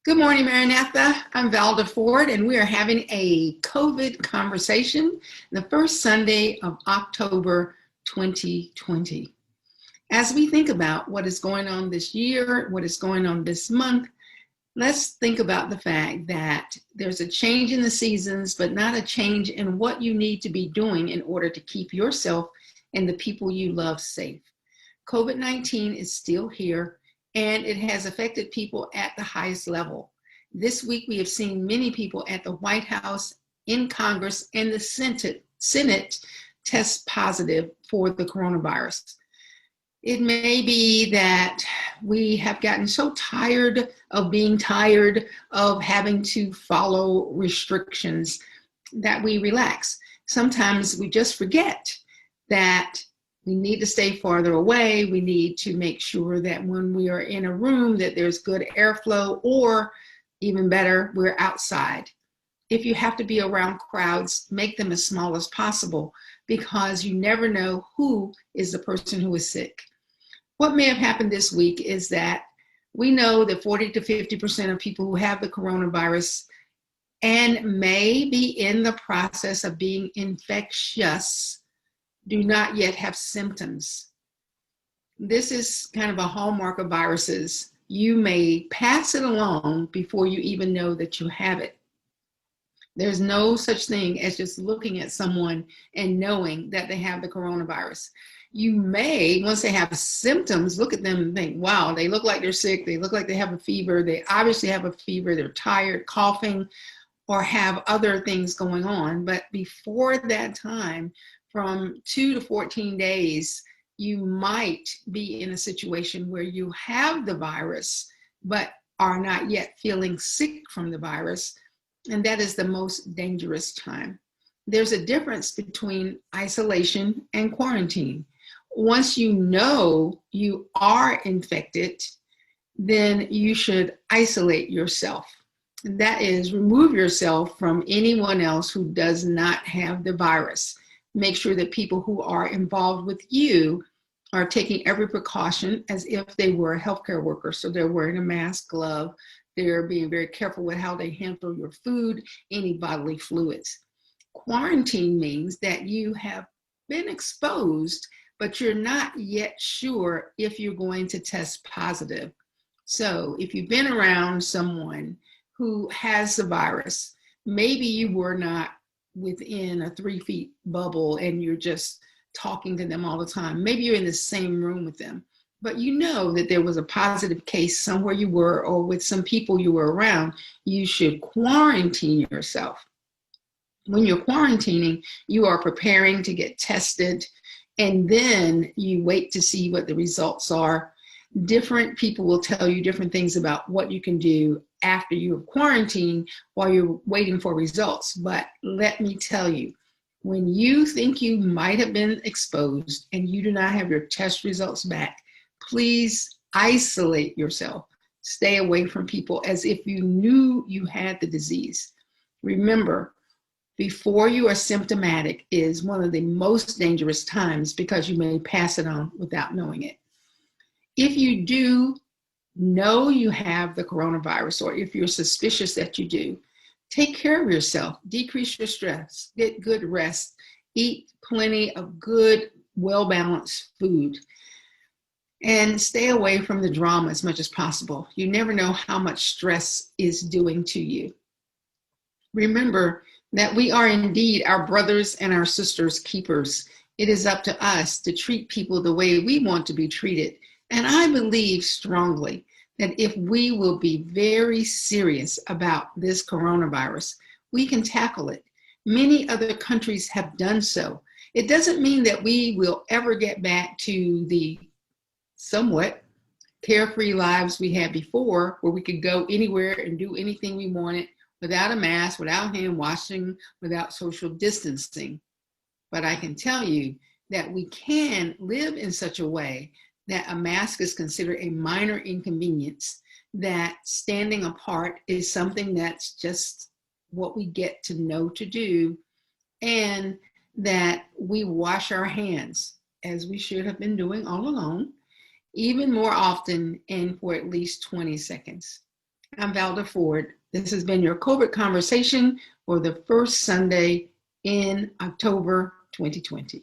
Good morning, Maranatha. I'm Velda Ford, and we are having a COVID conversation the first Sunday of October 2020. As we think about what is going on this year, what is going on this month, let's think about the fact that there's a change in the seasons, but not a change in what you need to be doing in order to keep yourself and the people you love safe. COVID-19 is still here, and it has affected people at the highest level. This week, we have seen many people at the White House, in Congress, and the Senate test positive for the coronavirus. It may be that we have gotten so tired of being tired of having to follow restrictions that we relax. Sometimes we just forget that we need to stay farther away. We need to make sure that when we are in a room that there's good airflow, or even better, we're outside. If you have to be around crowds, make them as small as possible, because you never know who is the person who is sick. What may have happened this week is that we know that 40 to 50% of people who have the coronavirus and may be in the process of being infectious do not yet have symptoms. This is kind of a hallmark of viruses. You may pass it along before you even know that you have it. There's no such thing as just looking at someone and knowing that they have the coronavirus. You may, once they have symptoms, look at them and think, wow, they look like they're sick. They look like they have a fever. They obviously have a fever. They're tired, coughing, or have other things going on. But before that time, from 2 to 14 days, you might be in a situation where you have the virus, but are not yet feeling sick from the virus. And that is the most dangerous time. There's a difference between isolation and quarantine. Once you know you are infected, then you should isolate yourself. That is, remove yourself from anyone else who does not have the virus. Make sure that people who are involved with you are taking every precaution as if they were a healthcare worker. So they're wearing a mask, glove, they're being very careful with how they handle your food, any bodily fluids. Quarantine means that you have been exposed, but you're not yet sure if you're going to test positive. So if you've been around someone who has the virus, maybe you were not within a 3 feet bubble and you're just talking to them all the time. Maybe you're in the same room with them, but you know that there was a positive case somewhere you were, or with some people you were around. You should quarantine yourself. When you're quarantining, you are preparing to get tested, and then you wait to see what the results are. Different people will tell you different things about what you can do after you have quarantined while you're waiting for results. But let me tell you, when you think you might have been exposed and you do not have your test results back, please isolate yourself. Stay away from people as if you knew you had the disease. Remember, before you are symptomatic is one of the most dangerous times, because you may pass it on without knowing it. If you do know you have the coronavirus, or if you're suspicious that you do, take care of yourself, decrease your stress, get good rest, eat plenty of good, well-balanced food, and stay away from the drama as much as possible. You never know how much stress is doing to you. Remember that we are indeed our brothers and our sisters' keepers. It is up to us to treat people the way we want to be treated. And I believe strongly that if we will be very serious about this coronavirus, we can tackle it. Many other countries have done so. It doesn't mean that we will ever get back to the somewhat carefree lives we had before, where we could go anywhere and do anything we wanted without a mask, without hand washing, without social distancing. But I can tell you that we can live in such a way that a mask is considered a minor inconvenience, that standing apart is something that's just what we get to know to do, and that we wash our hands, as we should have been doing all along, even more often and for at least 20 seconds. I'm Velda Ford. This has been your COVID conversation for the first Sunday in October 2020.